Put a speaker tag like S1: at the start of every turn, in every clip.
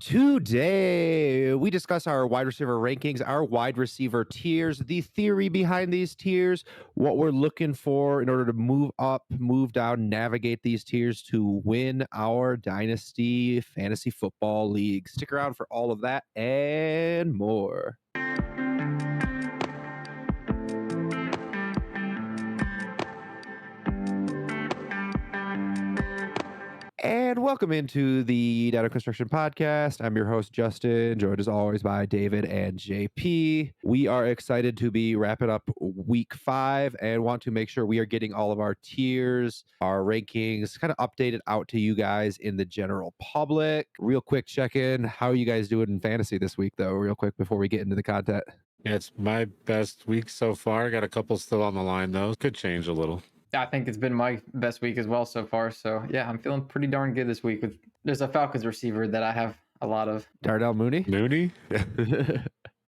S1: Today, we discuss our wide receiver rankings, our wide receiver tiers, the theory behind these tiers, what we're looking for in order to move up, move down, navigate these tiers to win our Dynasty fantasy football league. Stick around for all of that and more. And welcome into the Data Construction Podcast. I'm your host, Justin, joined as always by David and JP. We are excited to be wrapping up week 5 and want to make sure we are getting all of our tiers, our rankings kind of updated out to you guys in the general public. Real quick check in. How are you guys doing in fantasy this week, though, real quick before we get into the content?
S2: Yeah, it's my best week so far. Got a couple still on the line, though. Could change a little.
S3: I think it's been my best week as well so far. So yeah, I'm feeling pretty darn good this week. There's a Falcons receiver that I have a lot of.
S1: Darnell Mooney?
S2: Mooney?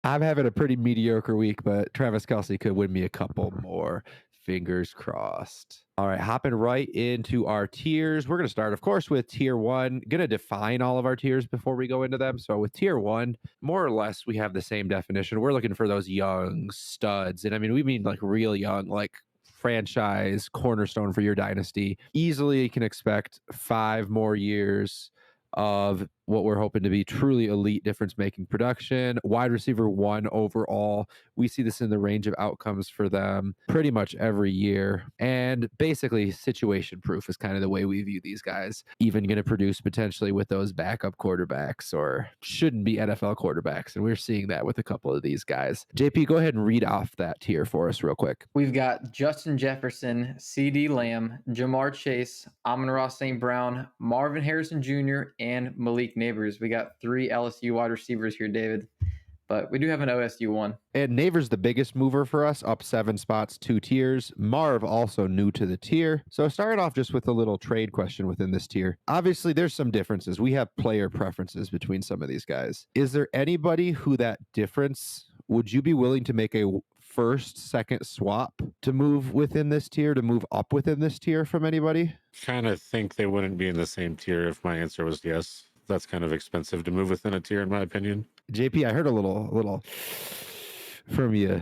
S1: I'm having a pretty mediocre week, but Travis Kelce could win me a couple more. Fingers crossed. All right, hopping right into our tiers. We're going to start, of course, with tier 1. Going to define all of our tiers before we go into them. So with tier 1, more or less, we have the same definition. We're looking for those young studs. And I mean, we mean like real young, like franchise cornerstone for your dynasty. Easily can expect 5 more years of what we're hoping to be truly elite difference-making production. Wide receiver 1 overall. We see this in the range of outcomes for them pretty much every year. And basically, situation-proof is kind of the way we view these guys. Even going to produce potentially with those backup quarterbacks or shouldn't be NFL quarterbacks. And we're seeing that with a couple of these guys. JP, go ahead and read off that tier for us real quick.
S3: We've got Justin Jefferson, CD Lamb, Jamar Chase, Amon-Ra St. Brown, Marvin Harrison Jr., and Malik Neighbors. We got 3 LSU wide receivers here, David, but we do have an OSU one.
S1: And Neighbors the biggest mover for us, up 7 spots, 2 tiers. Marv also new to the tier. So starting off just with a little trade question within this tier. Obviously, there's some differences. We have player preferences between some of these guys. Is there anybody who that difference, would you be willing to make a first, second swap to move within this tier, to move up within this tier from anybody?
S2: Kind of think they wouldn't be in the same tier if my answer was yes. That's kind of expensive to move within a tier, in my opinion.
S1: JP, I heard a little from you.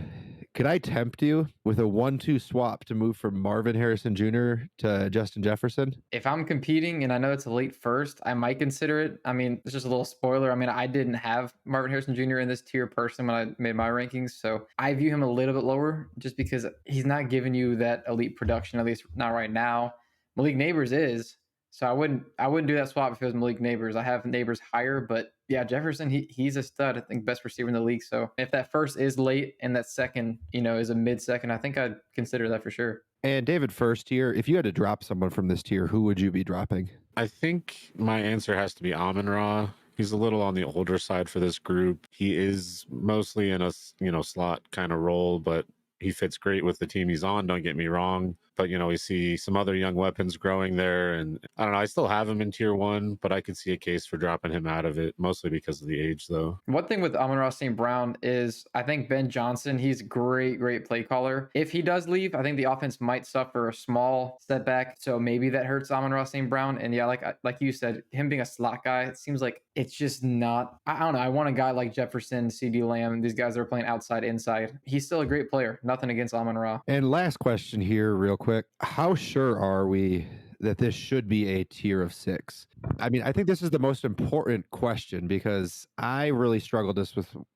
S1: Could I tempt you with a 1-2 swap to move from Marvin Harrison Jr. to Justin Jefferson?
S3: If I'm competing and I know it's a late first, I might consider it. I mean, it's just a little spoiler. I mean, I didn't have Marvin Harrison Jr. in this tier person when I made my rankings. So I view him a little bit lower just because he's not giving you that elite production, at least not right now. Malik Neighbors is. So I wouldn't do that swap if it was Malik Neighbors. I have Neighbors higher, but yeah, Jefferson, he's a stud. I think best receiver in the league. So if that first is late and that second, is a mid-second, I think I'd consider that for sure.
S1: And David, first tier, if you had to drop someone from this tier, who would you be dropping?
S2: I think my answer has to be Amon-Ra. He's a little on the older side for this group. He is mostly in a slot kind of role, but he fits great with the team he's on, don't get me wrong. But, we see some other young weapons growing there. And I don't know, I still have him in tier 1, but I could see a case for dropping him out of it, mostly because of the age, though.
S3: One thing with Amon-Ra St. Brown is I think Ben Johnson, he's great play caller. If he does leave, I think the offense might suffer a small setback. So maybe that hurts Amon-Ra St. Brown. And yeah, like you said, him being a slot guy, it seems like it's just not, I don't know. I want a guy like Jefferson, CD Lamb, these guys that are playing outside, inside. He's still a great player. Nothing against Amon-Ra.
S1: And last question here, real quick. How sure are we that this should be a tier of 6? I mean, I think this is the most important question because I really struggled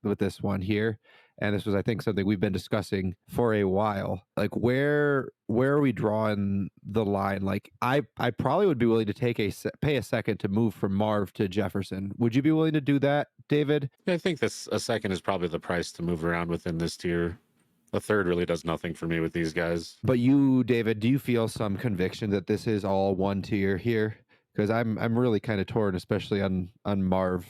S1: with this one here. And this was, I think, something we've been discussing for a while. Like, where are we drawing the line? Like, I probably would be willing to pay a second to move from Marv to Jefferson. Would you be willing to do that, David?
S2: I think a second is probably the price to move around within this tier. A third really does nothing for me with these guys.
S1: But you, David, do you feel some conviction that this is all one tier here? Because I'm really kind of torn, especially on Marv,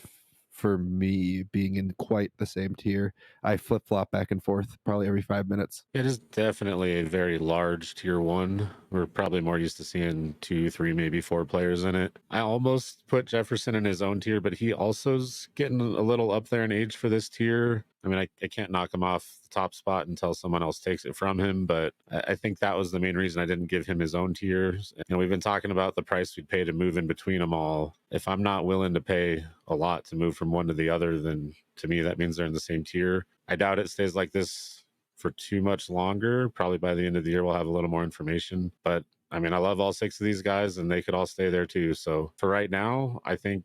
S1: for me being in quite the same tier. I flip-flop back and forth probably every 5 minutes.
S2: It is definitely a very large tier 1. We're probably more used to seeing 2, 3, maybe 4 players in it. I almost put Jefferson in his own tier, but he also's getting a little up there in age for this tier. I mean, I can't knock him off the top spot until someone else takes it from him, but I think that was the main reason I didn't give him his own tiers. We've been talking about the price we'd pay to move in between them all. If I'm not willing to pay a lot to move from one to the other, then to me, that means they're in the same tier. I doubt it stays like this for too much longer. Probably by the end of the year, we'll have a little more information. But I mean, I love all 6 of these guys, and they could all stay there too. So for right now, I think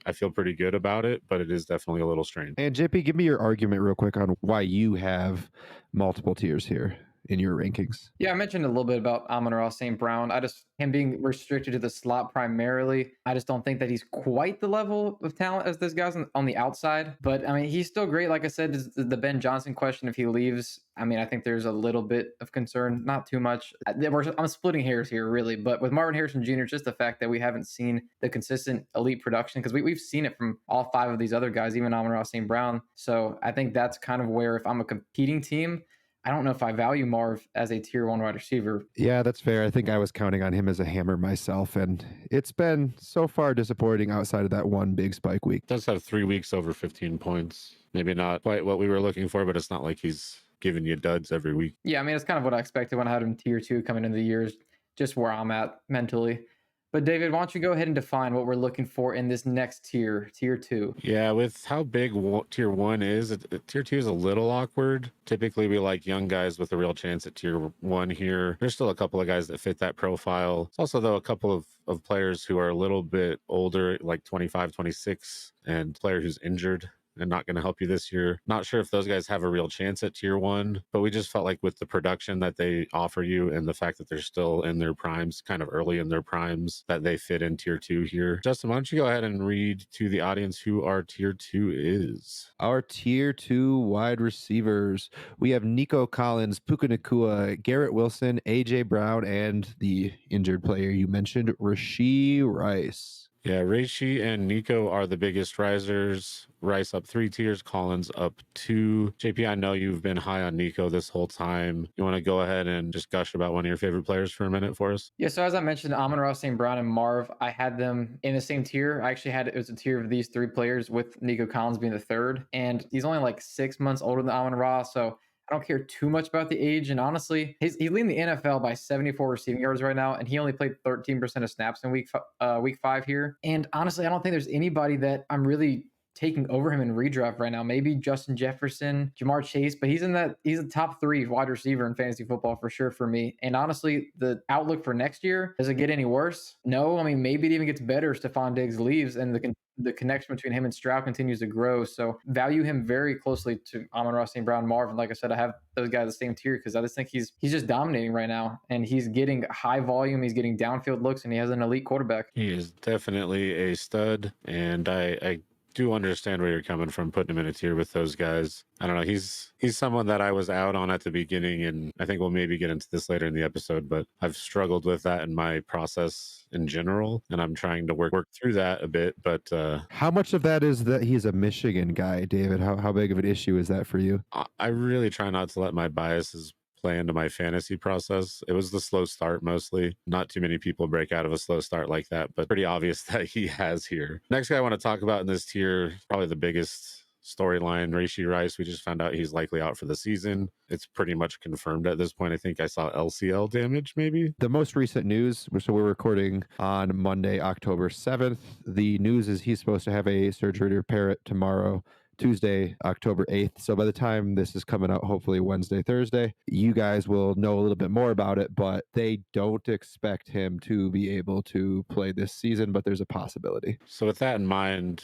S2: I feel pretty good about it, but it is definitely a little strange.
S1: And JP, give me your argument real quick on why you have multiple tiers here in your rankings.
S3: Yeah, I mentioned a little bit about Amon-Ra St. Brown. Him being restricted to the slot primarily. I just don't think that he's quite the level of talent as this guy's on the outside. But I mean, he's still great. Like I said, the Ben Johnson question, if he leaves, I mean, I think there's a little bit of concern, not too much. I'm splitting hairs here, really. But with Marvin Harrison Jr., just the fact that we haven't seen the consistent elite production, because we've seen it from all 5 of these other guys, even Amon-Ra St. Brown. So I think that's kind of where, if I'm a competing team, I don't know if I value Marv as a tier 1 wide receiver.
S1: Yeah, that's fair. I think I was counting on him as a hammer myself, and it's been so far disappointing outside of that one big spike week.
S2: Does have 3 weeks over 15 points. Maybe not quite what we were looking for, but it's not like he's giving you duds every week.
S3: Yeah, I mean, it's kind of what I expected when I had him tier 2 coming into the years, just where I'm at mentally. But David, why don't you go ahead and define what we're looking for in this next tier, tier 2?
S2: Yeah, with how big tier 1 is, tier 2 is a little awkward. Typically, we like young guys with a real chance at tier 1 here. There's still a couple of guys that fit that profile. It's also, though, a couple of players who are a little bit older, like 25, 26, and player who's injured and not going to help you this year. Not sure if those guys have a real chance at tier 1, but we just felt like with the production that they offer you and the fact that they're still in their primes, kind of early in their primes, that they fit in tier 2 here. Justin, why don't you go ahead and read to the audience who our tier 2 is?
S1: Our tier 2 wide receivers, we have Nico Collins, Puka Nacua, Garrett Wilson, AJ Brown, and the injured player you mentioned, Rashee Rice.
S2: Yeah, Rashee and Nico are the biggest risers. Rice up 3 tiers, Collins up 2. JP, I know you've been high on Nico this whole time. You want to go ahead and just gush about one of your favorite players for a minute for us?
S3: Yeah, so as I mentioned, Amon-Ra St. Brown and Marv, I had them in the same tier. I actually had it was a tier of these 3 players, with Nico Collins being the 3rd. And he's only like 6 months older than Amon-Ra, so I don't care too much about the age. And honestly, he's leading the NFL by 74 receiving yards right now, and he only played 13% of snaps in week 5 here. And honestly, I don't think there's anybody that I'm really taking over him in redraft right now. Maybe Justin Jefferson, Jamar Chase, but he's a top 3 wide receiver in fantasy football for sure for me. And honestly, the outlook for next year, does it get any worse? No. I mean, maybe it even gets better if Stephon Diggs leaves and the connection between him and Stroud continues to grow. So value him very closely to Amon-Ra St. Brown, Marvin. Like I said, I have those guys the same tier because I just think he's just dominating right now, and he's getting high volume, he's getting downfield looks, and he has an elite quarterback.
S2: He is definitely a stud, and I do understand where you're coming from, putting him in a tier with those guys. I don't know. He's someone that I was out on at the beginning, and I think we'll maybe get into this later in the episode, but I've struggled with that in my process in general, and I'm trying to work through that a bit. But
S1: how much of that is that he's a Michigan guy, David? How big of an issue is that for you?
S2: I really try not to let my biases play into my fantasy process. It was the slow start mostly. Not too many people break out of a slow start like that, but pretty obvious that he has here. Next guy I want to talk about in this tier, probably the biggest storyline, Rashee Rice. We just found out he's likely out for the season. It's pretty much confirmed at this point. I think I saw LCL damage, maybe.
S1: The most recent news, so we're recording on Monday, October 7th. The news is he's supposed to have a surgery to repair it tomorrow, Tuesday, October 8th. So by the time this is coming out, hopefully Wednesday, Thursday, you guys will know a little bit more about it, but they don't expect him to be able to play this season, but there's a possibility.
S2: So with that in mind,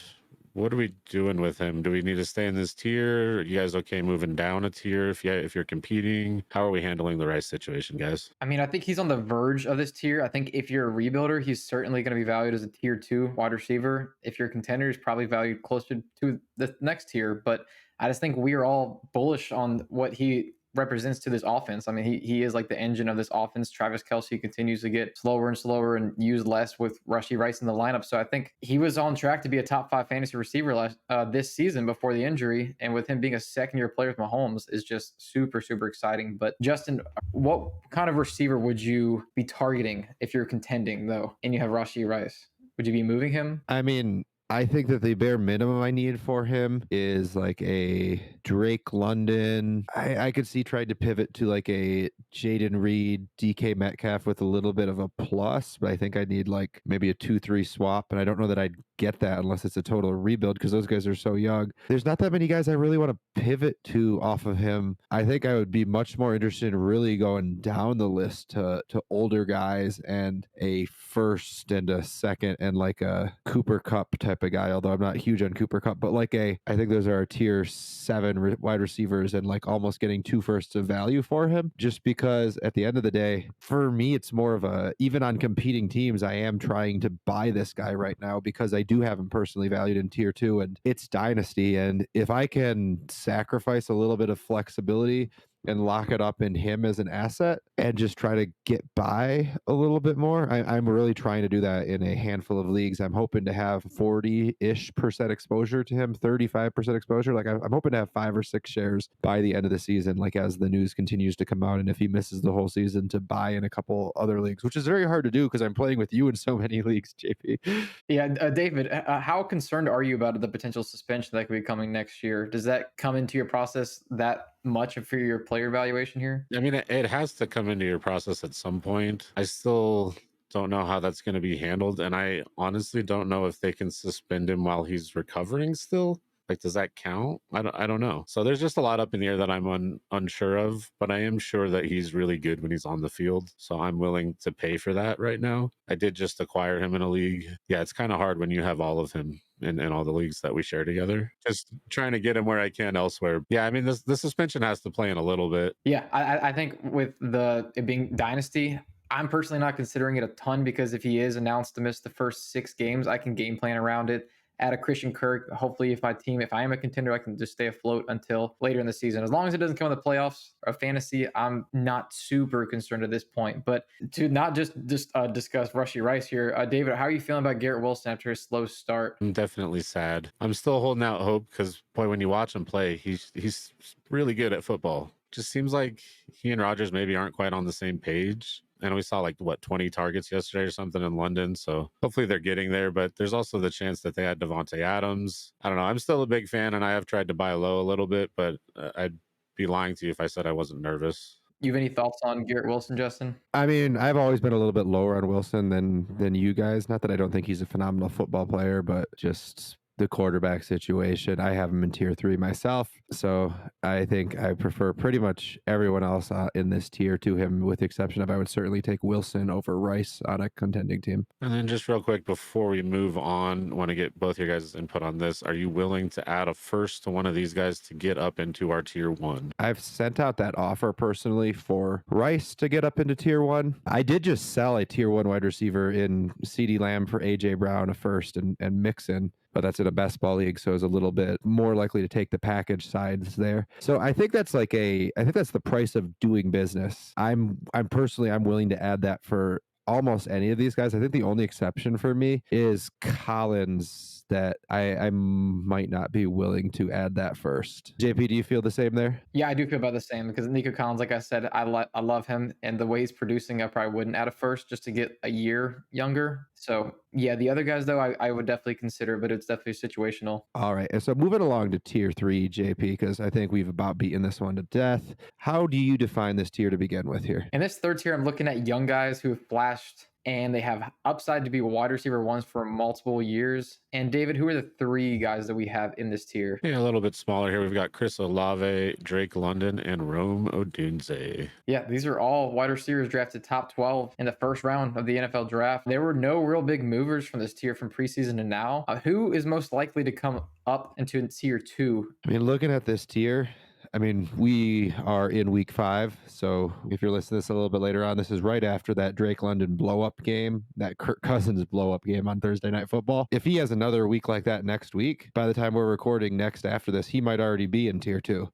S2: what are we doing with him? Do we need to stay in this tier? Are you guys okay moving down a tier if you're competing? How are we handling the Rice situation, guys?
S3: I mean, I think he's on the verge of this tier. I think if you're a rebuilder, he's certainly going to be valued as a tier 2 wide receiver. If you're a contender, he's probably valued closer to the next tier. But I just think we are all bullish on what he represents to this offense. I mean, he is like the engine of this offense. Travis Kelce continues to get slower and slower and used less with Rashee Rice in the lineup. So I think he was on track to be a top 5 fantasy receiver this season before the injury. And with him being a second-year player with Mahomes is just super, super exciting. But Justin, what kind of receiver would you be targeting if you're contending, though, and you have Rashee Rice? Would you be moving him?
S1: I mean, I think that the bare minimum I need for him is like a Drake London. I could see trying to pivot to like a Jaden Reed, DK Metcalf with a little bit of a plus, but I think I need like maybe a 2-3 swap. And I don't know that I'd get that unless it's a total rebuild because those guys are so young. There's not that many guys I really want to pivot to off of him. I think I would be much more interested in really going down the list to older guys and a first and a second and like a Cooper Kupp type of guy, although I'm not huge on Cooper Kupp, but like I think those are tier 7 wide receivers and like almost getting 2 firsts of value for him, just because at the end of the day, for me, it's more of a, even on competing teams, I am trying to buy this guy right now because I do have him personally valued in tier 2 and it's Dynasty. And if I can sacrifice a little bit of flexibility and lock it up in him as an asset and just try to get by a little bit more. I'm really trying to do that in a handful of leagues. I'm hoping to have 40-ish% exposure to him, 35% exposure. Like I'm hoping to have 5 or 6 shares by the end of the season, like as the news continues to come out. And if he misses the whole season, to buy in a couple other leagues, which is very hard to do because I'm playing with you in so many leagues, JP.
S3: Yeah, David, how concerned are you about the potential suspension that could be coming next year? Does that come into your process that much for your player evaluation here?
S2: I mean, it has to come into your process at some point. I still don't know how that's going to be handled. And I honestly don't know if they can suspend him while he's recovering still. Like, does that count? I don't know. So there's just a lot up in the air that I'm unsure of, but I am sure that he's really good when he's on the field. So I'm willing to pay for that right now. I did just acquire him in a league. Yeah, it's kind of hard when you have all of him in all the leagues that we share together. Just trying to get him where I can elsewhere. Yeah, I mean, the suspension has to play in a little bit.
S3: Yeah, I think with it being Dynasty, I'm personally not considering it a ton because if he is announced to miss the first 6 games, I can game plan around it. Add a Christian Kirk. Hopefully, if I am a contender, I can just stay afloat until later in the season. As long as it doesn't come in the playoffs or fantasy, I'm not super concerned at this point. But to not just discuss Rashee Rice here, David, how are you feeling about Garrett Wilson after his slow start?
S2: I'm definitely sad. I'm still holding out hope because, boy, when you watch him play, he's really good at football. Just seems like he and Rodgers maybe aren't quite on the same page. And we saw 20 targets yesterday or something in London. So hopefully they're getting there. But there's also the chance that they had Devontae Adams. I don't know. I'm still a big fan, and I have tried to buy low a little bit, but I'd be lying to you if I said I wasn't nervous.
S3: You have any thoughts on Garrett Wilson, Justin?
S1: I mean, I've always been a little bit lower on Wilson than you guys. Not that I don't think he's a phenomenal football player, but just the quarterback situation. I have him in tier 3 myself. So I think I prefer pretty much everyone else in this tier to him, with the exception of I would certainly take Wilson over Rice on a contending team.
S2: And then just real quick before we move on, want to get both your guys' input on this. Are you willing to add a first to one of these guys to get up into our tier 1?
S1: I've sent out that offer personally for Rice to get up into tier 1. I did just sell a tier 1 wide receiver in CeeDee Lamb for AJ Brown, a first, and Mixon. But that's in a best ball league, so it's a little bit more likely to take the package sides there. So I think that's I think that's the price of doing business. I'm willing to add that for almost any of these guys. I think the only exception for me is Collins, that I might not be willing to add that first. JP, do you feel the same there?
S3: Yeah, I do feel about the same because Nico Collins, like I said, I love him, and the way he's producing, I probably wouldn't add a first just to get a year younger. So yeah, the other guys though, I would definitely consider, but it's definitely situational.
S1: All right, and so moving along to tier 3, JP, because I think we've about beaten this one to death. How do you define this tier to begin with here?
S3: In this third tier, I'm looking at young guys who have flashed and they have upside to be wide receiver ones for multiple years. And David, who are the 3 guys that we have in this tier?
S2: Yeah, a little bit smaller here. We've got Chris Olave, Drake London, and Rome Odunze.
S3: Yeah, these are all wide receivers drafted top 12 in the first round of the NFL draft. There were no real big movers from this tier from preseason to now. Who is most likely to come up into tier 2?
S1: I mean, looking at this tier, I mean, we are in week 5. So if you're listening to this a little bit later on, this is right after that Drake London blow up game, that Kirk Cousins blow up game on Thursday Night Football. If he has another week like that next week, by the time we're recording next after this, he might already be in tier 2.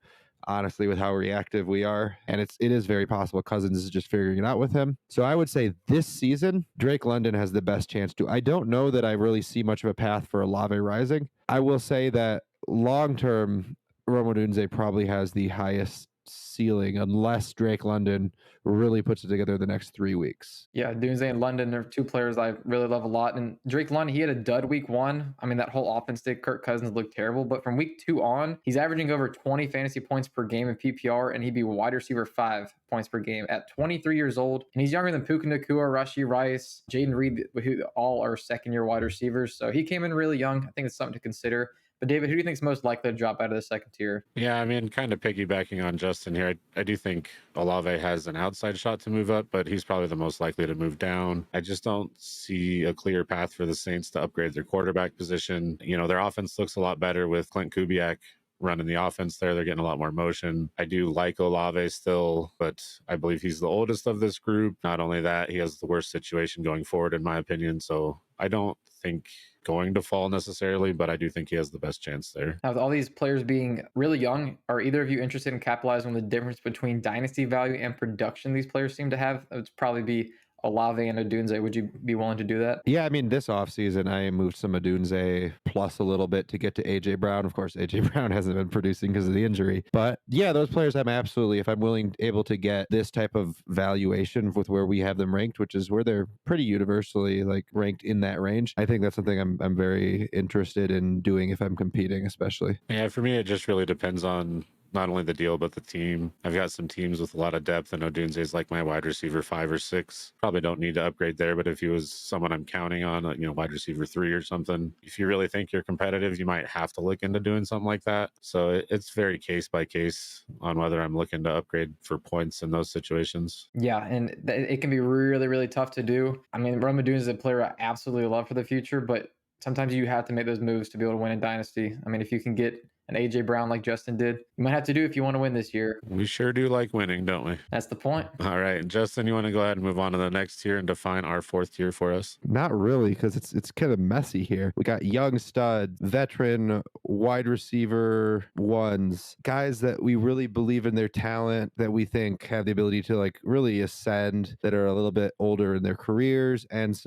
S1: honestly, with how reactive we are. And it is very possible Cousins is just figuring it out with him. So I would say this season, Drake London has the best chance to. I don't know that I really see much of a path for Olave rising. I will say that long term, Rome Odunze probably has the highest ceiling unless Drake London really puts it together the next 3 weeks.
S3: Yeah, Doomsday and London are two players I really love a lot. And Drake London, he had a dud week one. I mean, that whole offense did. Kirk Cousins looked terrible. But from week two on, he's averaging over 20 fantasy points per game in PPR, and he'd be wide receiver 5 points per game at 23 years old. And he's younger than Puka Nacua, Rashee Rice, Jaden Reed, who all are second-year wide receivers. So he came in really young. I think it's something to consider. But David, who do you think is most likely to drop out of the second tier?
S2: Yeah, I mean, kind of piggybacking on Justin here, I do think Olave has an outside shot to move up, but he's probably the most likely to move down. I just don't see a clear path for the Saints to upgrade their quarterback position. You know, their offense looks a lot better with Clint Kubiak running the offense there. They're getting a lot more motion. I do like Olave still, but I believe he's the oldest of this group. Not only that, he has the worst situation going forward, in my opinion. So I don't think going to fall necessarily, but I do think he has the best chance there.
S3: Now, with all these players being really young, are either of you interested in capitalizing on the difference between dynasty value and production these players seem to have? It would probably be Olave and Odunze. Would you be willing to do that?
S1: Yeah, I mean, this offseason, I moved some Adunze plus a little bit to get to AJ Brown. Of course, AJ Brown hasn't been producing because of the injury. But yeah, those players I'm absolutely, if I'm able to get this type of valuation with where we have them ranked, which is where they're pretty universally like ranked in that range, I think that's something I'm very interested in doing if I'm competing, especially.
S2: Yeah, for me, it just really depends on not only the deal, but the team. I've got some teams with a lot of depth, and Odunze is like my wide receiver 5 or 6. Probably don't need to upgrade there, but if he was someone I'm counting on, wide receiver 3 or something, if you really think you're competitive, you might have to look into doing something like that. So it's very case by case on whether I'm looking to upgrade for points in those situations.
S3: Yeah, and it can be really, really tough to do. I mean, Rome Odunze is a player I absolutely love for the future, but sometimes you have to make those moves to be able to win in Dynasty. I mean, if you can get an AJ Brown like Justin did, you might have to do if you want to win this year.
S2: We sure do like winning, don't we?
S3: That's the point.
S2: All right, Justin, you want to go ahead and move on to the next tier and define our 4th tier for us?
S1: Not really, because it's kind of messy here. We got young stud, veteran, wide receiver ones, guys that we really believe in their talent, that we think have the ability to like really ascend, that are a little bit older in their careers, and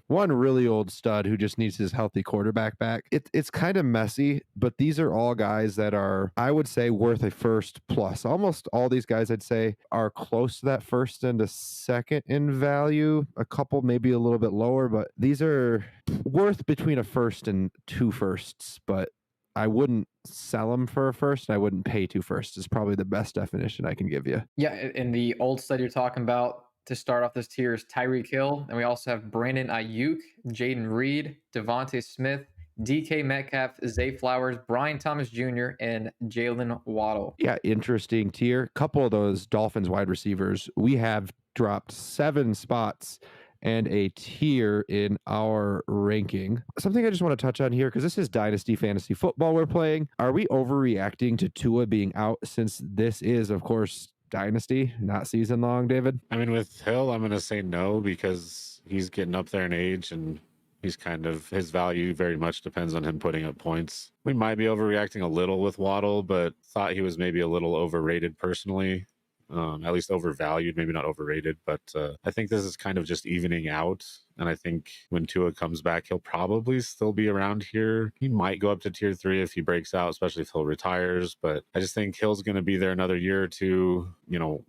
S1: one really old stud who just needs his healthy quarterback back. It's kind of messy, but these are all guys that are, I would say, worth a first plus. Almost all these guys, I'd say, are close to that first and a second in value. A couple maybe a little bit lower, but these are worth between a first and 2 firsts. But I wouldn't sell them for a first. I wouldn't pay 2 firsts is probably the best definition I can give you.
S3: Yeah, in the old stud you're talking about to start off this tier is Tyreek Hill, and we also have Brandon Ayuk, Jaden Reed, Devontae Smith, DK Metcalf, Zay Flowers, Brian Thomas Jr., and Jalen Waddle.
S1: Yeah, interesting tier. Couple of those Dolphins wide receivers, we have dropped 7 spots and a tier in our ranking. Something I just want to touch on here, because this is Dynasty Fantasy Football we're playing. Are we overreacting to Tua being out, since this is, of course, Dynasty, not season long, David?
S2: I mean, with Hill, I'm going to say no, because he's getting up there in age and his value very much depends on him putting up points. We might be overreacting a little with Waddle, but thought he was maybe a little overrated personally. At least overvalued, maybe not overrated, but I think this is kind of just evening out. And I think when Tua comes back, he'll probably still be around here. He might go up to tier 3 if he breaks out, especially if Hill retires. But I just think Hill's going to be there another year or two.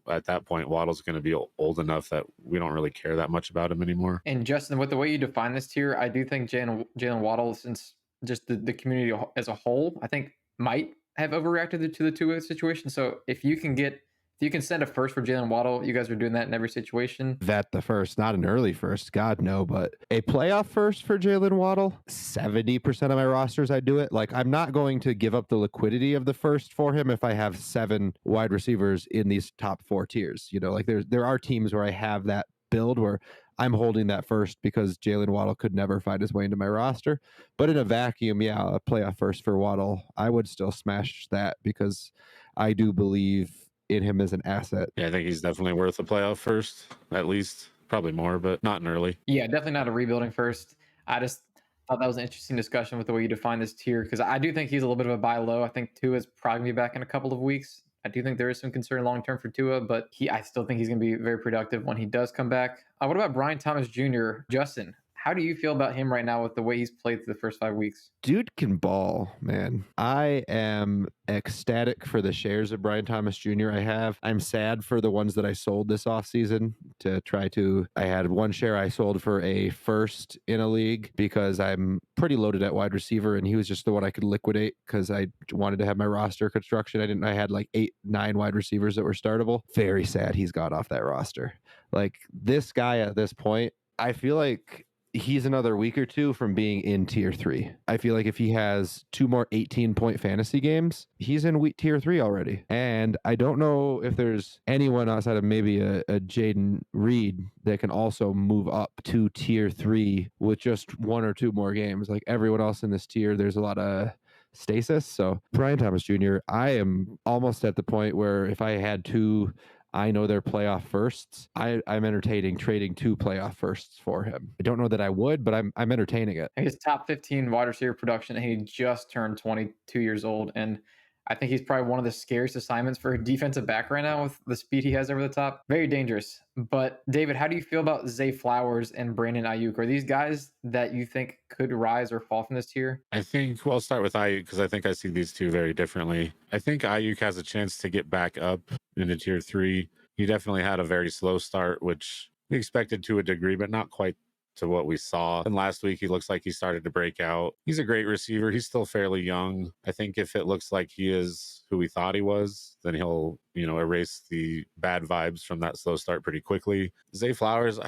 S2: At that point, Waddle's going to be old enough that we don't really care that much about him anymore.
S3: And Justin, with the way you define this tier, I do think Jalen Waddle, since just the community as a whole, I think might have overreacted to the Tua situation. So if you can send a first for Jalen Waddle, you guys are doing that in every situation.
S1: Vet the first, not an early first, God no, but a playoff first for Jalen Waddle. 70% of my rosters, I do it. Like, I'm not going to give up the liquidity of the first for him if I have 7 wide receivers in these top 4 tiers. Like there are teams where I have that build where I'm holding that first because Jalen Waddle could never find his way into my roster. But in a vacuum, yeah, a playoff first for Waddle, I would still smash that because I do believe in him as an asset.
S2: Yeah, I think he's definitely worth a playoff first, at least. Probably more, but not an early.
S3: Yeah, definitely not a rebuilding first. I just thought that was an interesting discussion with the way you define this tier, because I do think he's a little bit of a buy low. I think Tua is probably going to be back in a couple of weeks. I do think there is some concern long term for Tua, but I still think he's going to be very productive when he does come back. What about Brian Thomas Jr.? Justin, how do you feel about him right now with the way he's played through the first 5 weeks?
S1: Dude can ball, man. I am ecstatic for the shares of Brian Thomas Jr. I have. I'm sad for the ones that I sold this offseason to try to. I had one share I sold for a first in a league because I'm pretty loaded at wide receiver, and he was just the one I could liquidate because I wanted to have my roster construction. I had like 8-9 wide receivers that were startable. Very sad he's got off that roster. Like this guy at this point, I feel like he's another week or two from being in tier 3. I feel like if he has 2 more 18-point fantasy games, he's in tier 3 already. And I don't know if there's anyone outside of maybe a Jaden Reed that can also move up to tier 3 with just 1 or 2 more games. Like everyone else in this tier, there's a lot of stasis. So Brian Thomas Jr., I am almost at the point where if I had to, I know they're playoff firsts. I'm entertaining trading 2 playoff firsts for him. I don't know that I would, but I'm entertaining it.
S3: His top 15 wide receiver production, and he just turned 22 years old. And I think he's probably one of the scariest assignments for a defensive back right now with the speed he has over the top. Very dangerous. But David, how do you feel about Zay Flowers and Brandon Ayuk? Are these guys that you think could rise or fall from this tier?
S2: I think, well, I'll start with Ayuk because I think I see these two very differently. I think Ayuk has a chance to get back up into tier 3. He definitely had a very slow start, which we expected to a degree, but not quite to what we saw. And last week, he looks like he started to break out. He's a great receiver. He's still fairly young. I think if it looks like he is who we thought he was, then he'll, erase the bad vibes from that slow start pretty quickly. Zay Flowers,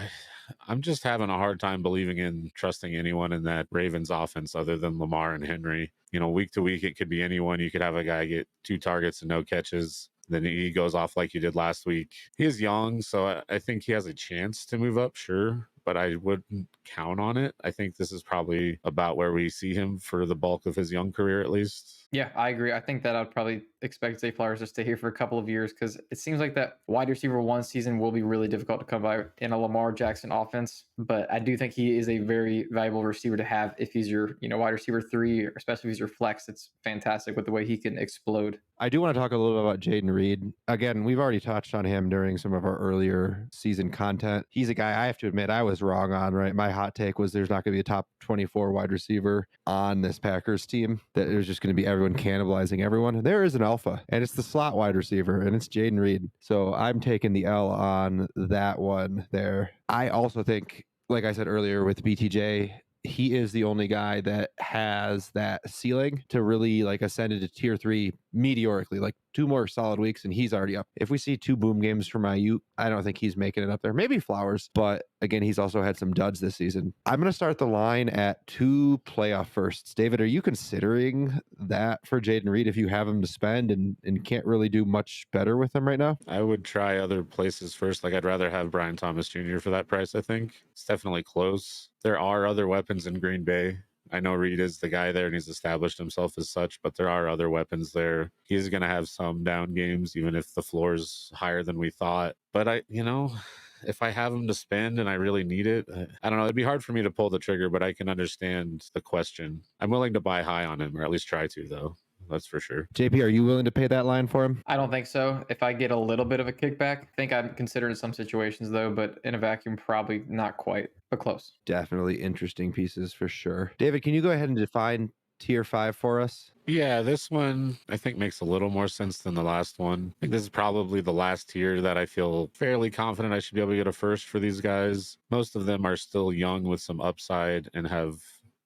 S2: I'm just having a hard time believing in trusting anyone in that Ravens offense other than Lamar and Henry. Week to week, it could be anyone. You could have a guy get 2 targets and no catches. Then he goes off like you did last week. He is young, so I think he has a chance to move up, sure, but I wouldn't count on it. I think this is probably about where we see him for the bulk of his young career, at least.
S3: Yeah, I agree. I think that I'd probably expect Zay Flowers to stay here for a couple of years because it seems like that wide receiver 1 season will be really difficult to come by in a Lamar Jackson offense. But I do think he is a very valuable receiver to have if he's your, wide receiver 3, or especially if he's your flex. It's fantastic with the way he can explode.
S1: I do want to talk a little bit about Jaden Reed. Again, we've already touched on him during some of our earlier season content. He's a guy I have to admit I was wrong on, right? My hot take was there's not going to be a top 24 wide receiver on this Packers team, that it was just going to be everyone cannibalizing everyone. There is an alpha, and it's the slot wide receiver, and it's Jaden Reed. So I'm taking the L on that one there. I also think, like I said earlier with BTJ, he is the only guy that has that ceiling to really ascend into tier 3 meteorically, 2 more solid weeks and he's already up. If we see 2 boom games from Ayuk, I don't think he's making it up there. Maybe Flowers, but again, he's also had some duds this season. I'm going to start the line at 2 playoff firsts. David, are you considering that for Jaden Reed if you have him to spend and can't really do much better with him right now?
S2: I would try other places first. I'd rather have Brian Thomas Jr. for that price, I think. It's definitely close. There are other weapons in Green Bay. I know Reed is the guy there and he's established himself as such, but there are other weapons there. He's going to have some down games, even if the floor is higher than we thought. But if I have him to spend and I really need it, I don't know. It'd be hard for me to pull the trigger, but I can understand the question. I'm willing to buy high on him, or at least try to, though. That's for sure.
S1: JP, are you willing to pay that line for him?
S3: I don't think so. If I get a little bit of a kickback, I think I'd consider in some situations though, but in a vacuum, probably not quite, but close.
S1: Definitely interesting pieces for sure. David, can you go ahead and define tier 5 for us?
S2: Yeah, this one I think makes a little more sense than the last one. I think this is probably the last tier that I feel fairly confident I should be able to get a first for these guys. Most of them are still young with some upside and have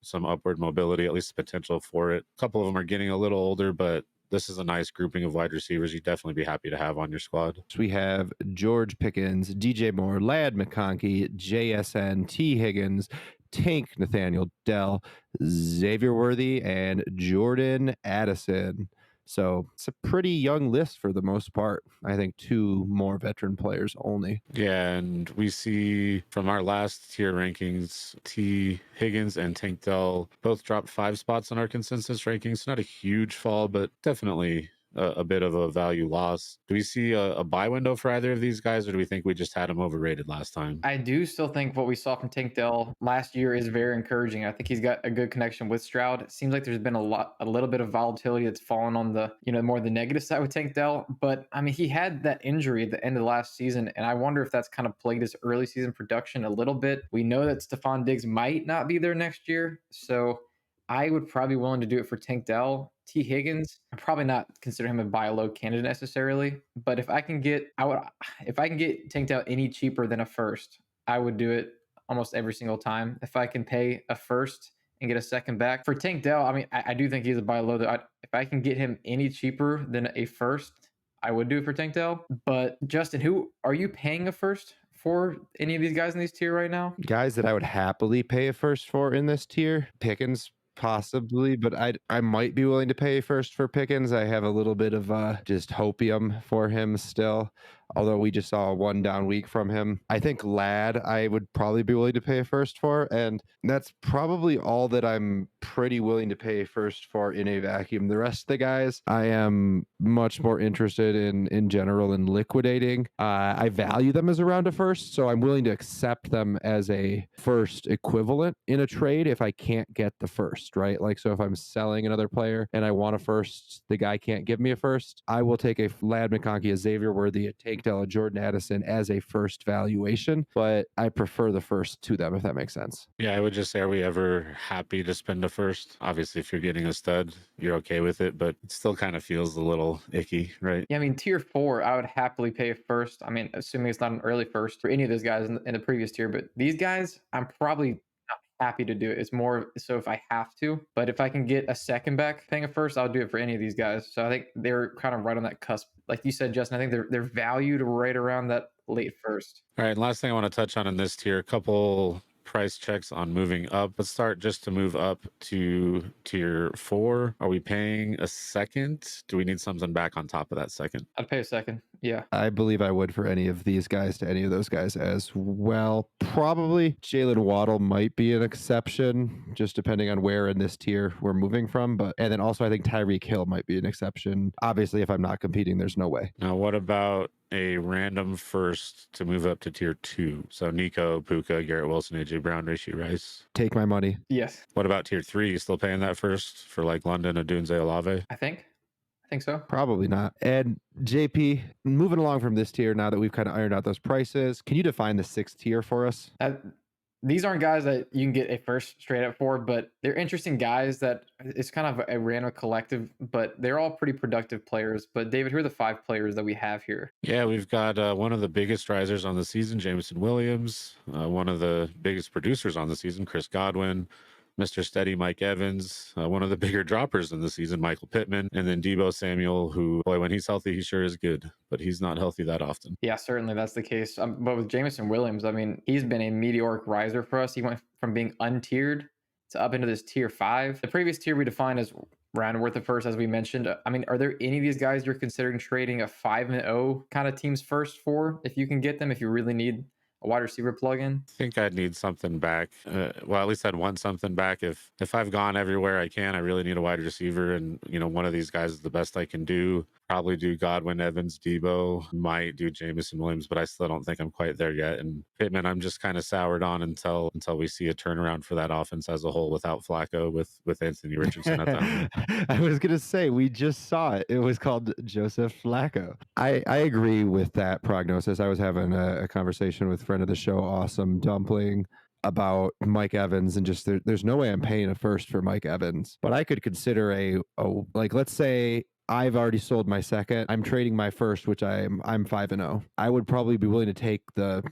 S2: some upward mobility, at least potential for it. A couple of them are getting a little older, but this is a nice grouping of wide receivers you'd definitely be happy to have on your squad.
S1: So we have George Pickens, DJ Moore, Ladd McConkey, JSN, T. Higgins, Tank Nathaniel Dell, Xavier Worthy, and Jordan Addison. So it's a pretty young list for the most part. I think 2 more veteran players only.
S2: Yeah, and we see from our last tier rankings, T. Higgins and Tank Dell both dropped 5 spots on our consensus rankings. Not a huge fall, but definitely a bit of a value loss. Do we see a buy window for either of these guys, or do we think we just had them overrated last time?
S3: I do still think what we saw from Tank Dell last year is very encouraging. I think he's got a good connection with Stroud. It seems like there's been a little bit of volatility that's fallen on the, more the negative side with Tank Dell. But I mean, he had that injury at the end of last season, and I wonder if that's kind of plagued his early season production a little bit. We know that Stephon Diggs might not be there next year, so I would probably be willing to do it for Tank Dell. T. Higgins, I'm probably not consider him a buy low candidate necessarily, but if I can get Tank Dell any cheaper than a first, I would do it almost every single time. If I can pay a first and get a second back for Tank Dell, I mean, I do think he's a buy low. If I can get him any cheaper than a first, I would do it for Tank Dell. But Justin, who are you paying a first for any of these guys in these tier right now?
S1: Guys that I would happily pay a first for in this tier, Pickens possibly, but I might be willing to pay first for Pickens. I have a little bit of just hopium for him still, although we just saw a 1 down week from him. I think Ladd I would probably be willing to pay first for, and that's probably all that I'm pretty willing to pay first for in a vacuum. The rest of the guys I am much more interested in general in liquidating. I value them as around a first, so I'm willing to accept them as a first equivalent in a trade if I can't get the first, right? Like, so if I'm selling another player and I want a first, the guy can't give me a first, I will take a Ladd McConkey, a Xavier Worthy, a Tank Dell, a Jordan Addison as a first valuation, but I prefer the first to them, if that makes sense.
S2: Yeah, I would just say, are we ever happy to spend a first? Obviously, if you're getting a stud, you're okay with it, but it still kind of feels a little icky, right?
S3: Yeah, I mean, tier 4, I would happily pay a first. I mean, assuming it's not an early first for any of those guys in the previous tier, but these guys, I'm probably not happy to do it. It's more so if I have to, but if I can get a second back paying a first, I'll do it for any of these guys. So I think they're kind of right on that cusp. Like you said, Justin, I think they're valued right around that late first.
S2: All right, and last thing I want to touch on in this tier, a couple price checks on moving up. Let's start just to move up to tier 4. Are we paying a second? Do we need something back on top of that second?
S3: I'd pay a second. Yeah.
S1: I believe I would for any of these guys to any of those guys as well. Probably Jalen Waddle might be an exception, just depending on where in this tier we're moving from. And then also I think Tyreek Hill might be an exception. Obviously, if I'm not competing, there's no way.
S2: Now, what about a random first to move up to tier 2? So Nico, Puka, Garrett Wilson, AJ Brown, Rashee Rice.
S1: Take my money.
S3: Yes.
S2: What about tier 3? You still paying that first for like London, Odunze, Olave?
S3: I think so.
S1: Probably not. And JP, moving along from this tier now that we've kind of ironed out those prices, can you define the 6th tier for us?
S3: These aren't guys that you can get a first straight up for, but they're interesting guys that it's kind of a random collective, but they're all pretty productive players. But David, who are the 5 players that we have here?
S2: Yeah, we've got one of the biggest risers on the season, Jameson Williams, one of the biggest producers on the season, Chris Godwin, Mr. Steady, Mike Evans, one of the bigger droppers in the season, Michael Pittman, and then Deebo Samuel, who, boy, when he's healthy, he sure is good, but he's not healthy that often.
S3: Yeah, certainly that's the case. But with Jameson Williams, I mean, he's been a meteoric riser for us. He went from being untiered to up into this tier 5. The previous tier we defined as round worth of first, as we mentioned. I mean, are there any of these guys you're considering trading a 5-0 kind of teams first for, if you can get them, if you really need a wide receiver plug-in?
S2: I think I'd need something back. Well, at least I'd want something back. If I've gone everywhere I can, I really need a wide receiver, and one of these guys is the best I can do. Probably do Godwin, Evans, Deebo. Might do Jameson Williams, but I still don't think I'm quite there yet. And Pittman, I'm just kind of soured on until we see a turnaround for that offense as a whole without Flacco, with Anthony Richardson at that.
S1: I was gonna say we just saw it. It was called Joseph Flacco. I agree with that prognosis. I was having a conversation with a friend of the show, Awesome Dumpling, about Mike Evans, and just there's no way I'm paying a first for Mike Evans, but I could consider like, let's say I've already sold my second, I'm trading my first, which I'm 5-0. I would probably be willing to take the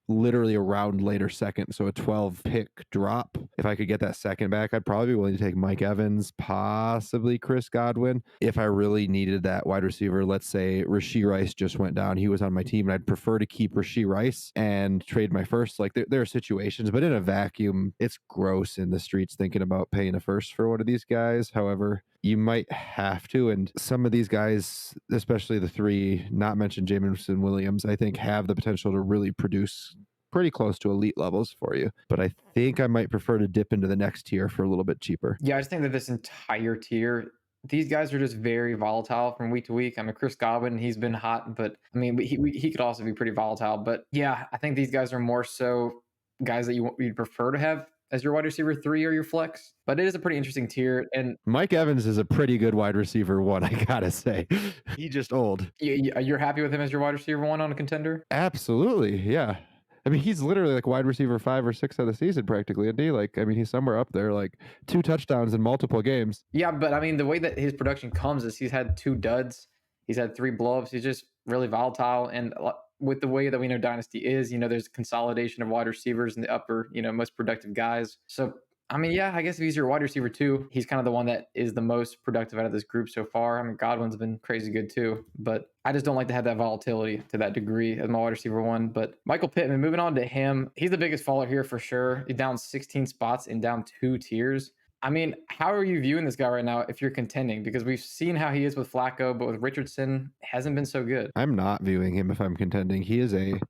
S1: literally a round later second, so a 12 pick drop. If I could get that second back, I'd probably be willing to take Mike Evans, possibly Chris Godwin. If I really needed that wide receiver, let's say Rashee Rice just went down, he was on my team, and I'd prefer to keep Rashee Rice and trade my first. Like, there are situations, but in a vacuum, it's gross in the streets thinking about paying a first for one of these guys. However, you might have to, and some of these guys, especially the 3 not mentioned, Jameson Williams, I think have the potential to really produce pretty close to elite levels for you. But I think I might prefer to dip into the next tier for a little bit cheaper.
S3: Yeah, I just think that this entire tier these guys are just very volatile from week to week. I mean, Chris Godwin, he's been hot, but I mean, he could also be pretty volatile. But yeah, I think these guys are more so guys that you'd prefer to have as your wide receiver 3 or your flex. But it is a pretty interesting tier. And
S1: Mike Evans is a pretty good wide receiver 1, I gotta say. He just old.
S3: you're happy with him as your wide receiver 1 on a contender?
S1: Absolutely, yeah. I mean, he's literally like wide receiver 5 or 6 of the season practically, isn't he? Like, I mean, he's somewhere up there, like 2 touchdowns in multiple games.
S3: Yeah, but I mean, the way that his production comes is he's had 2 duds, he's had 3 blowups. He's just really volatile. And with the way that we know Dynasty is, there's consolidation of wide receivers in the upper, most productive guys. So I mean, yeah, I guess if he's your wide receiver 2, he's kind of the one that is the most productive out of this group so far. I mean, Godwin's been crazy good too, but I just don't like to have that volatility to that degree as my wide receiver 1. But Michael Pittman, moving on to him, he's the biggest faller here for sure. He's down 16 spots and down 2 tiers. I mean, how are you viewing this guy right now if you're contending? Because we've seen how he is with Flacco, but with Richardson, hasn't been so good.
S1: I'm not viewing him if I'm contending.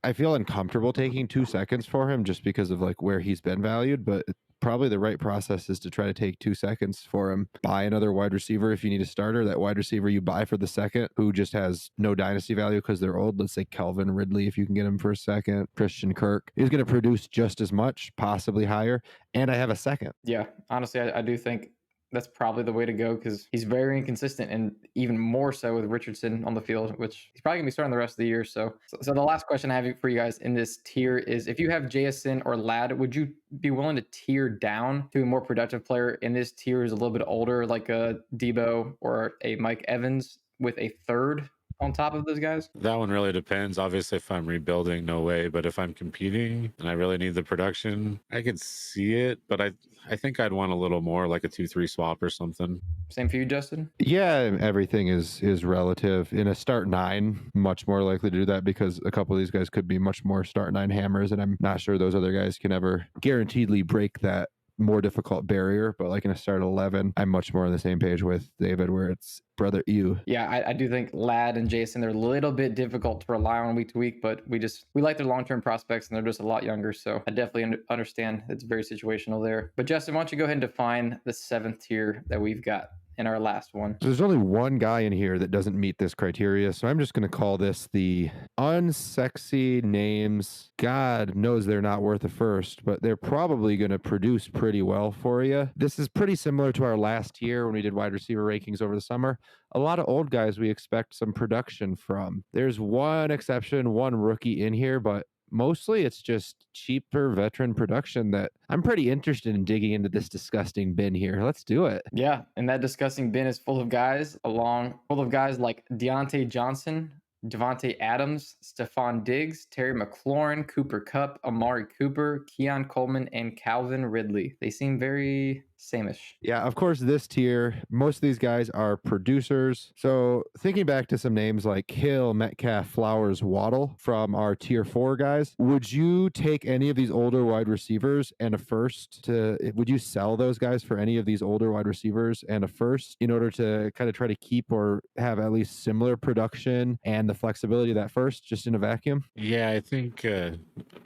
S1: I feel uncomfortable taking 2 seconds for him just because of like where he's been valued, but probably the right process is to try to take 2 seconds for him. Buy another wide receiver if you need a starter. That wide receiver you buy for the second who just has no dynasty value because they're old. Let's say Kelvin Ridley, if you can get him for a second. Christian Kirk is going to produce just as much, possibly higher. And I have a second.
S3: Yeah, honestly, I do think that's probably the way to go because he's very inconsistent, and even more so with Richardson on the field, which he's probably gonna be starting the rest of the year. So the last question I have for you guys in this tier is: if you have JSN or Ladd, would you be willing to tier down to a more productive player in this tier who's a little bit older, like a Debo or a Mike Evans, with a third on top of those guys?
S2: That one really depends. Obviously, if I'm rebuilding, no way. But if I'm competing and I really need the production, I could see it. But I think I'd want a little more, like a 2-3 swap or something.
S3: Same for you, Justin?
S1: Yeah, everything is relative. In a start 9, much more likely to do that because a couple of these guys could be much more start 9 hammers, and I'm not sure those other guys can ever guaranteedly break that more difficult barrier. But like in a start 11, I'm much more on the same page with David, where it's brother you.
S3: Yeah, I do think Ladd and Jason, they're a little bit difficult to rely on week to week, but we like their long-term prospects, and they're just a lot younger. So I definitely understand it's very situational there. But Justin, why don't you go ahead and define the 7th tier that we've got in our last one?
S1: So there's only one guy in here that doesn't meet this criteria. So I'm just going to call this the unsexy names. God knows they're not worth a first, but they're probably going to produce pretty well for you. This is pretty similar to our last year when we did wide receiver rankings over the summer. A lot of old guys we expect some production from. There's one exception, one rookie in here, but mostly it's just cheaper veteran production that I'm pretty interested in digging into this disgusting bin here. Let's do it.
S3: Yeah, and that disgusting bin is full of guys like Deontay Johnson, Devontae Adams, Stephon Diggs, Terry McLaurin, Cooper Kupp, Amari Cooper, Keon Coleman, and Calvin Ridley. They seem very same-ish.
S1: Yeah, of course, this tier, most of these guys are producers. So thinking back to some names like Hill, Metcalf, Flowers, Waddle from our tier 4 guys, would you take any of these older wide receivers and a first would you sell those guys for any of these older wide receivers and a first in order to kind of try to keep or have at least similar production and the flexibility of that first just in a vacuum?
S2: Yeah, I think. Do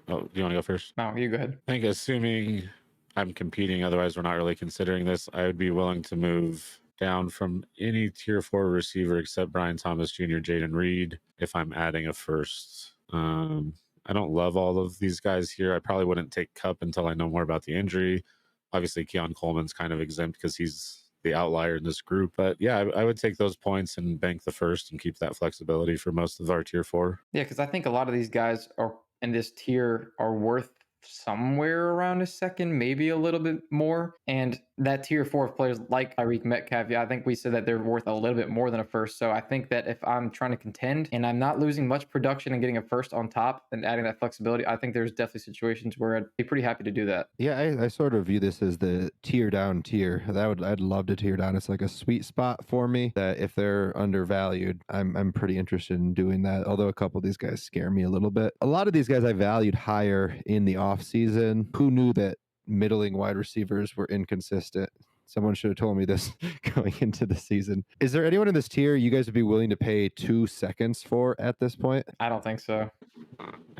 S2: you want to go first?
S3: No, you go ahead.
S2: I think assuming I'm competing, otherwise we're not really considering this, I would be willing to move down from any tier 4 receiver except Brian Thomas Jr., Jaden Reed, if I'm adding a first. I don't love all of these guys here. I probably wouldn't take Kupp until I know more about the injury. Obviously, Keon Coleman's kind of exempt because he's the outlier in this group. But yeah, I would take those points and bank the first and keep that flexibility for most of our tier 4.
S3: Yeah, because I think a lot of these guys are in this tier are worth somewhere around a second, maybe a little bit more. And that tier 4 of players like Tyreek Metcalf, yeah, I think we said that they're worth a little bit more than a first. So I think that if I'm trying to contend and I'm not losing much production and getting a first on top and adding that flexibility, I think there's definitely situations where I'd be pretty happy to do that.
S1: Yeah, I sort of view this as the tier down tier. I'd love to tier down. It's like a sweet spot for me that if they're undervalued, I'm pretty interested in doing that. Although a couple of these guys scare me a little bit. A lot of these guys I valued higher in the off season. Who knew that middling wide receivers were inconsistent? Someone should have told me this going into the season. Is there anyone in this tier you guys would be willing to pay 2 seconds for at this point?
S3: I don't think so.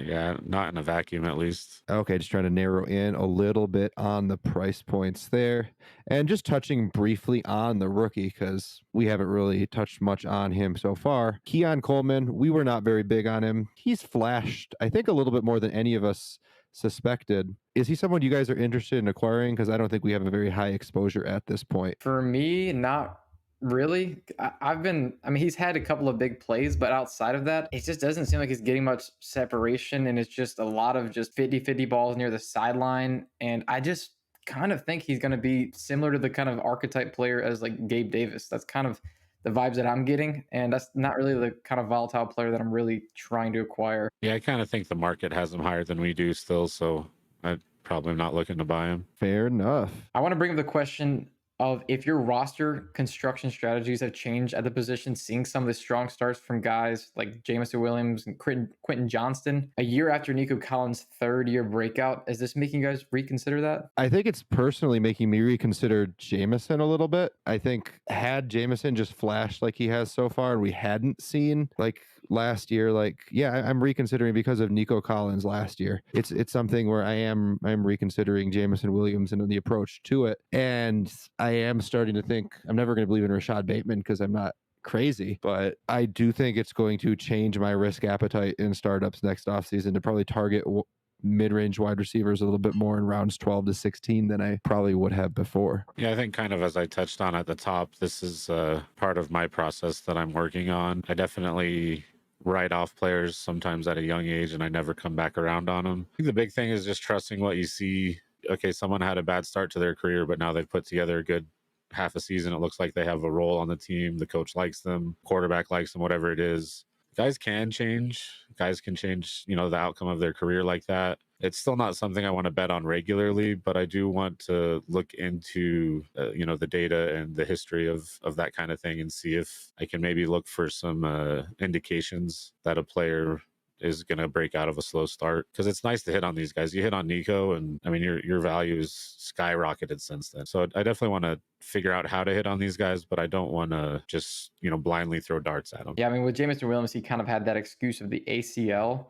S2: Yeah, not in a vacuum at least.
S1: Okay, just trying to narrow in a little bit on the price points there. And just touching briefly on the rookie, because we haven't really touched much on him so far. Keon Coleman, we were not very big on him. He's flashed, I think, a little bit more than any of us suspected. Is he someone you guys are interested in acquiring? Because I don't think we have a very high exposure at this point.
S3: For me, not really. I mean, he's had a couple of big plays, but outside of that, it just doesn't seem like he's getting much separation. And it's just a lot of just 50-50 balls near the sideline. And I just kind of think he's going to be similar to the kind of archetype player as like Gabe Davis. That's kind of the vibes that I'm getting. And that's not really the kind of volatile player that I'm really trying to acquire.
S2: Yeah, I kind of think the market has him higher than we do still, so I probably not looking to buy him.
S1: Fair enough.
S3: I want to bring up the question of if your roster construction strategies have changed at the position, seeing some of the strong starts from guys like Jamison Williams and Quentin Johnston a year after Nico Collins' third-year breakout. Is this making you guys reconsider that?
S1: I think it's personally making me reconsider Jamison a little bit. I think had Jamison just flashed like he has so far and we hadn't seen like last year, I'm reconsidering because of Nico Collins last year. It's something where I'm reconsidering Jamison Williams and the approach to it. And I am starting to think I'm never going to believe in Rashad Bateman because I'm not crazy, but I do think it's going to change my risk appetite in startups next offseason to probably target mid-range wide receivers a little bit more in rounds 12 to 16 than I probably would have before.
S2: Yeah, I think kind of as I touched on at the top, this is part of my process that I'm working on. I definitely write off players sometimes at a young age and I never come back around on them. I think the big thing is just trusting what you see. Okay, someone had a bad start to their career, but now they've put together a good half a season. It looks like they have a role on the team. The coach likes them, quarterback likes them, whatever it is. Guys can change. Guys can change, the outcome of their career like that. It's still not something I want to bet on regularly, but I do want to look into, the data and the history of that kind of thing and see if I can maybe look for some indications that a player is going to break out of a slow start, because it's nice to hit on these guys. You hit on Nico and I mean your value is skyrocketed since then, so I definitely want to figure out how to hit on these guys, but I don't want to just blindly throw darts at them.
S3: Yeah, I mean, with Jamison Williams, he kind of had that excuse of the ACL.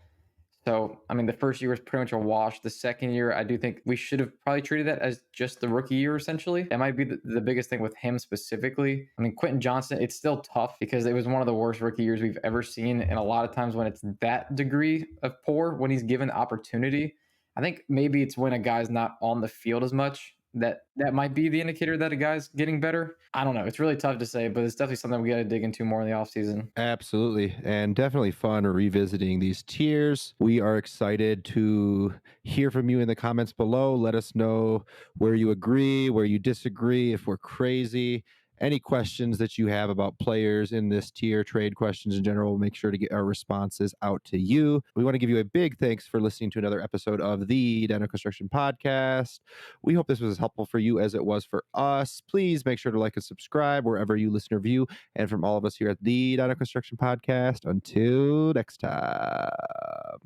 S3: So, I mean, the first year was pretty much a wash. The second year, I do think we should have probably treated that as just the rookie year, essentially. That might be the biggest thing with him specifically. I mean, Quentin Johnston, it's still tough because it was one of the worst rookie years we've ever seen. And a lot of times when it's that degree of poor, when he's given opportunity, I think maybe it's when a guy's not on the field as much. That might be the indicator that a guy's getting better. I don't know. It's really tough to say, but it's definitely something we got to dig into more in the offseason.
S1: Absolutely. And definitely fun revisiting these tiers. We are excited to hear from you in the comments below. Let us know where you agree, where you disagree, if we're crazy. Any questions that you have about players in this tier, trade questions in general, we'll make sure to get our responses out to you. We want to give you a big thanks for listening to another episode of the Dino Construction Podcast. We hope this was as helpful for you as it was for us. Please make sure to like and subscribe wherever you listen or view. And from all of us here at the Dino Construction Podcast, until next time.